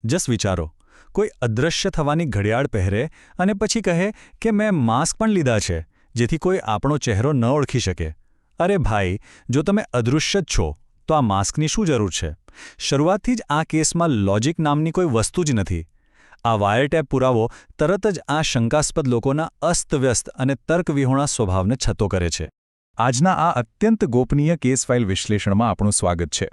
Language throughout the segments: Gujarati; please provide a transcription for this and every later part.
જસ્ટ વિચારો, કોઈ અદૃશ્ય થવાની ઘડિયાળ પહેરે અને પછી કહે કે મેં માસ્ક પણ લીધા છે, જેથી કોઈ આપણો ચહેરો ન ઓળખી શકે. અરે ભાઈ, જો તમે અદૃશ્ય જ છો તો આ માસ્કની શું જરૂર છે? શરૂઆતથી જ આ કેસમાં લોજિક નામની કોઈ વસ્તુ જ નથી. આ વાયરટેપ પુરાવો તરત જ આ શંકાસ્પદ લોકોના અસ્તવ્યસ્ત અને તર્કવિહોણા સ્વભાવને છતો કરે છે. આજના આ અત્યંત ગોપનીય કેસ ફાઇલ વિશ્લેષણમાં આપણું સ્વાગત છે.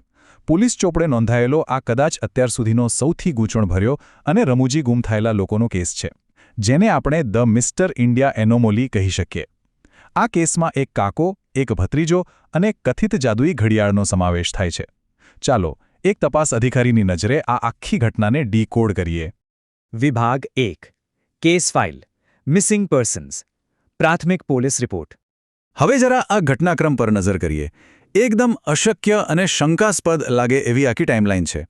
પોલીસ ચોપડે નોંધાયેલો આ કદાચ અત્યાર સુધીનો સૌથી ગૂંચવણભર્યો અને રમૂજી ગુમ થયેલા લોકોનો કેસ છે, જેને આપણે ધ મિસ્ટર ઇન્ડિયા એનોમલી કહી શકીએ. આ કેસમાં એક કાકો, એક ભત્રીજો અને એક કથિત જાદુઈ ઘડિયાળનો સમાવેશ થાય છે. ચાલો એક તપાસ અધિકારીની નજરે આ આખી ઘટનાને ડીકોડ કરીએ. વિભાગ 1 કેસ ફાઇલ મિસિંગ પર્સન્સ પ્રાથમિક પોલીસ રિપોર્ટ. હવે જરા આ ઘટનાક્રમ પર નજર કરીએ. એકદમ અશક્ય અને શંકાસ્પદ લાગે એવી આખી ટાઈમલાઈન છે.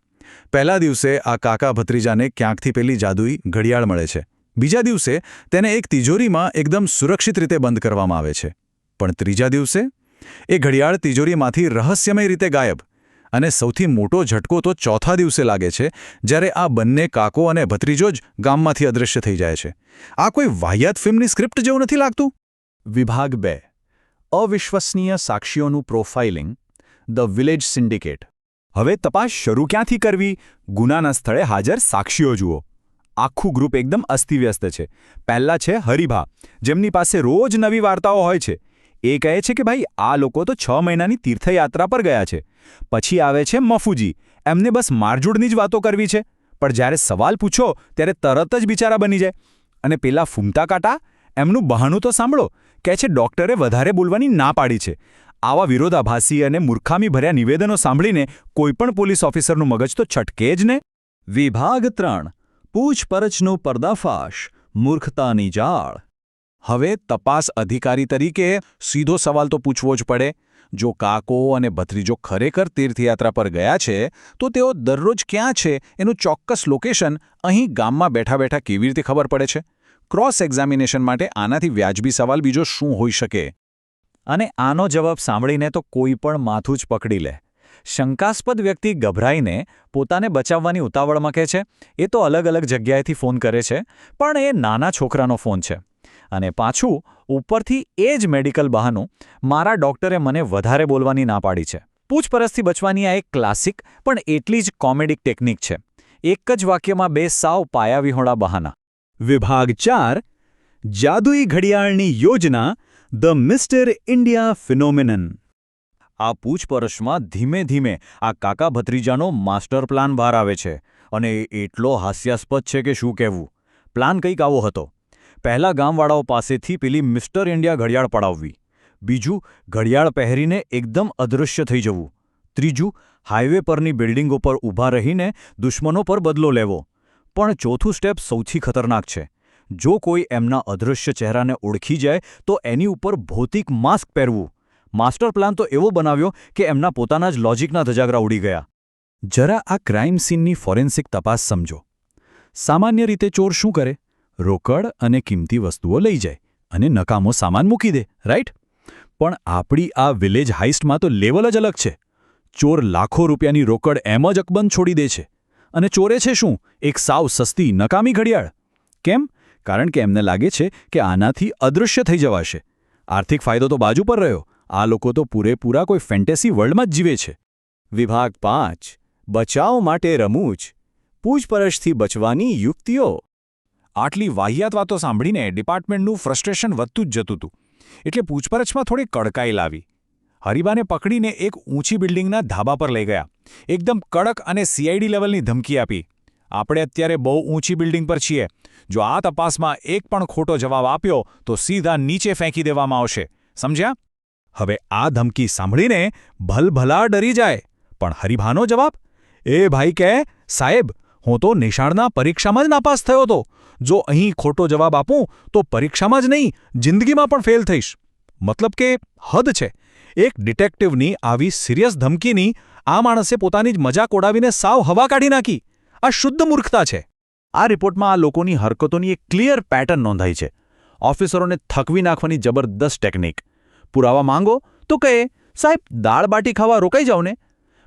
પહેલા દિવસે આ કાકા ભત્રીજાને ક્યાંકથી પેલી જાદુઈ ઘડિયાળ મળે છે. બીજા દિવસે તેને એક તિજોરીમાં એકદમ સુરક્ષિત રીતે બંધ કરવામાં આવે છે. પણ ત્રીજા દિવસે એ ઘડિયાળ તિજોરીમાંથી રહસ્યમય રીતે ગાયબ. અને સૌથી મોટો ઝટકો તો ચોથા દિવસે લાગે છે, જ્યારે આ બંને કાકો અને ભત્રીજો જ ગામમાંથી અદૃશ્ય થઈ જાય છે. આ કોઈ વાહિયાત ફિલ્મની સ્ક્રિપ્ટ જેવું નથી લાગતું? વિભાગ 2 અવિશ્વસનીય સાક્ષીઓનું પ્રોફાઇલિંગ ધ વિલેજ સિન્ડિકેટ. હવે તપાસ શરૂ ક્યાંથી કરવી? ગુનાના સ્થળે હાજર સાક્ષીઓ જુઓ. આખું ગ્રુપ એકદમ અસ્તવ્યસ્ત છે. પહેલા છે હરિભા, જેમની પાસે રોજ નવી વાર્તાઓ હોય છે. એ કહે છે કે ભાઈ, આ લોકો તો 6 મહિનાની તીર્થયાત્રા પર ગયા છે. પછી આવે છે મફુજી, એમને બસ મારઝૂડની જ વાતો કરવી છે. પણ જ્યારે સવાલ પૂછો ત્યારે તરત જ બિચારા બની જાય. અને પેલા ફૂમતા કાટા, એમનું બહાનું તો સાંભળો, કહે છે ડૉક્ટરે વધારે બોલવાની ના પાડી છે. આવા વિરોધાભાસી અને મૂર્ખામી ભર્યા નિવેદનો સાંભળીને કોઈપણ પોલીસ ઓફિસરનું મગજ તો છટકે જ ને. વિભાગ 3 પૂછપરછનો પર્દાફાશ મૂર્ખતાની જાળ. હવે તપાસ અધિકારી તરીકે સીધો સવાલ તો પૂછવો જ પડે. જો કાકો અને ભત્રીજો ખરેખર તીર્થયાત્રા પર ગયા છે, તો તેઓ દરરોજ ક્યાં છે એનું ચોક્કસ લોકેશન અહીં ગામમાં બેઠા બેઠા કેવી રીતે ખબર પડે છે? ક્રોસ એક્ઝામિનેશન માટે આનાથી વ્યાજબી સવાલ બીજો શું હોઈ શકે? અને આનો જવાબ સાંભળીને તો કોઈ પણ માથું જ પકડી લે. શંકાસ્પદ વ્યક્તિ ગભરાઈને પોતાને બચાવવાની ઉતાવળમાં કહે છે, એ તો અલગ અલગ જગ્યાએથી ફોન કરે છે, પણ એ નાના છોકરાનો ફોન છે. અને પાછું ઉપરથી એ જ મેડિકલ બહાનું, મારા ડૉક્ટરે મને વધારે બોલવાની ના પાડી છે. પૂછપરછથી બચવાની આ એક ક્લાસિક પણ એટલી જ કોમેડિક ટેકનિક છે. એક જ વાક્યમાં બે સાવ પાયાવિહોણા બહાના. વિભાગ 4 જાદુઈ ઘડિયાળની યોજના ધ મિસ્ટર ઇન્ડિયા ફિનોમિનન. આ પૂછપરછમાં ધીમે ધીમે આ કાકા ભત્રીજાનો માસ્ટર પ્લાન બહાર આવે છે. અને એટલો હાસ્યાસ્પદ છે કે શું કહેવું. પ્લાન કંઈક આવો હતો. પહેલા ગામવાળાઓ પાસેથી પેલી મિસ્ટર ઇન્ડિયા ઘડિયાળ પડાવવી. બીજું, ઘડિયાળ પહેરીને એકદમ અદૃશ્ય થઈ જવું. ત્રીજું, હાઈવે પરની બિલ્ડિંગો પર ઊભા રહીને દુશ્મનો પર બદલો લેવો. પણ ચોથું સ્ટેપ સૌથી ખતરનાક છે. જો કોઈ એમના અદૃશ્ય ચહેરાને ઓળખી જાય તો એની ઉપર ભૌતિક માસ્ક પહેરવું. માસ્ટર પ્લાન તો એવો બનાવ્યો કે એમના પોતાના જ લોજિકના ધજાગરા ઉડી ગયા. જરા આ ક્રાઇમ સીનની ફોરેન્સિક તપાસ સમજો. સામાન્ય રીતે ચોર શું કરે? રોકડ અને કિંમતી વસ્તુઓ લઈ જાય અને નકામો સામાન મૂકી દે, રાઈટ? પણ આપણી આ વિલેજ હાઇસ્ટમાં તો લેવલ જ અલગ છે. ચોર લાખો રૂપિયાની રોકડ એમ જ અકબંધ છોડી દે છે. અને ચોરે છે શું? એક સાવ સસ્તી નકામી ઘડિયાળ. કેમ? કારણ કે એમને લાગે છે કે આનાથી અદૃશ્ય થઈ જવાશે. આર્થિક ફાયદો તો બાજુ પર રહ્યો. આ લોકો તો પૂરેપૂરા કોઈ ફેન્ટેસી વર્લ્ડમાં જ જીવે છે. વિભાગ 5 બચાવ માટે રમૂજ પૂછપરછથી બચવાની યુક્તિઓ. આટલી વાહિયાત વાતો સાંભળીને ડિપાર્ટમેન્ટનું ફ્રસ્ટ્રેશન વધતું જ જતું હતું. એટલે પૂછપરછમાં થોડી કડકાઈ લાવી. હરિભાને પકડીને એક ઊંચી બિલ્ડિંગના ધાબા પર લઈ ગયા. એકદમ કડક અને CID લેવલની ધમકી આપી. આપણે અત્યારે બહુ ઊંચી બિલ્ડિંગ પર છીએ. જો આ તપાસમાં એક પણ ખોટો જવાબ આપ્યો તો સીધા નીચે ફેંકી દેવામાં આવશે. સમજ્યા? હવે આ ધમકી સાંભળીને ભલભલા ડરી જાય. પણ હરિભાનો જવાબ? એ ભાઈ કહે, સાહેબ, હું તો નિશાળના પરીક્ષામાં જ નાપાસ થયો હતો. જો અહીં ખોટો જવાબ આપું તો પરીક્ષામાં જ નહીં, જિંદગીમાં પણ ફેલ થઈશ. મતલબ કે હદ છે. એક ડિટેક્ટિવની આવી સિરિયસ ધમકીની આ માણસે પોતાની જ મજાક ઉડાવીને સાવ હવા કાઢી નાખી. આ શુદ્ધ મૂર્ખતા છે. આ રિપોર્ટમાં આ લોકોની હરકતોની એક ક્લિયર પેટર્ન નોંધાઈ છે. ઓફિસરોને થકવી નાખવાની જબરદસ્ત ટેકનિક. પુરાવા માંગો તો કહે, સાહેબ દાળ બાટી ખાવા રોકાઈ જાવ ને.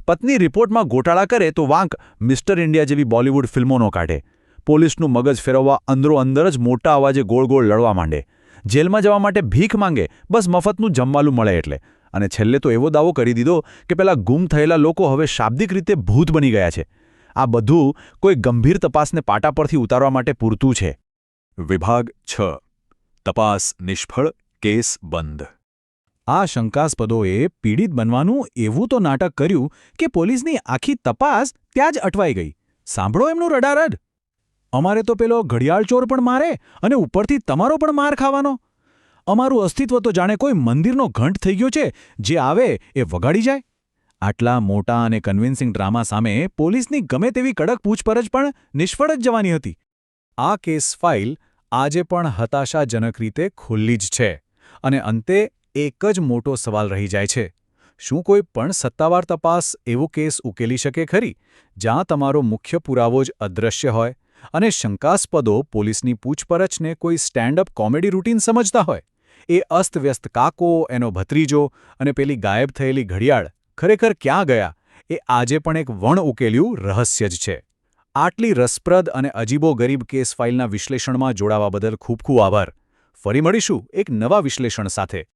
પત્ની રિપોર્ટમાં ગોટાળા કરે તો વાંક મિસ્ટર ઇન્ડિયા જેવી બોલિવૂડ ફિલ્મોનો કાઢે. પોલીસનું મગજ ફેરવવા અંદરો-અંદર જ મોટા અવાજે ગોળ-ગોળ લડવા માંડે. જેલમાં જવા માટે ભીખ માંગે, બસ મફતનું જમવાનું મળે એટલે. અને છેલ્લે તો એવો દાવો કરી દીધો કે પેલા ગુમ થયેલા લોકો હવે શાબ્દિક રીતે ભૂત બની ગયા છે. આ બધું કોઈ ગંભીર તપાસને પાટા પરથી ઉતારવા માટે પૂરતું છે. વિભાગ 6 તપાસ નિષ્ફળ, કેસ બંધ. આ શંકાસ્પદોએ પીડિત બનવાનું એવું તો નાટક કર્યું કે પોલીસની આખી તપાસ ત્યાં જ અટવાઈ ગઈ. સાંભળો એમનું રડારડ. અમારે તો પેલો ઘડિયાળ ચોર પણ મારે અને ઉપરથી તમારો પણ માર ખાવાનો. અમારું અસ્તિત્વ તો જાણે કોઈ મંદિરનો ઘંટ થઈ ગયો છે, જે આવે એ વગાડી જાય. આટલા મોટા અને કન્વિન્સિંગ ડ્રામા સામે પોલીસની ગમે તેવી કડક પૂછપરછ પણ નિષ્ફળ જ જવાની હતી. આ કેસ ફાઇલ આજે પણ હતાશાજનક રીતે ખુલ્લી જ છે. અને અંતે એક જ મોટો સવાલ રહી જાય છે: શું કોઈ પણ સત્તાવાર તપાસ એવો કેસ ઉકેલી શકે ખરી, જ્યાં તમારો મુખ્ય પુરાવો જ અદૃશ્ય હોય અને શંકાસ્પદો પોલીસની પૂછપરછને કોઈ સ્ટેન્ડ-અપ કોમેડી રૂટીન સમજતા હોય? એ અસ્તવ્યસ્ત કાકો, એનો ભત્રીજો અને પેલી ગાયબ થયેલી ઘડિયાળ ખરેખર ક્યાં ગયા, એ આજે પણ એક વણ ઉકેલ્યું રહસ્ય જ છે. આટલી રસપ્રદ અને અજીબોગરીબ કેસ ફાઇલના વિશ્લેષણમાં જોડાવા બદલ ખૂબ ખૂબ આભાર. ફરી મળીશું એક નવા વિશ્લેષણ સાથે.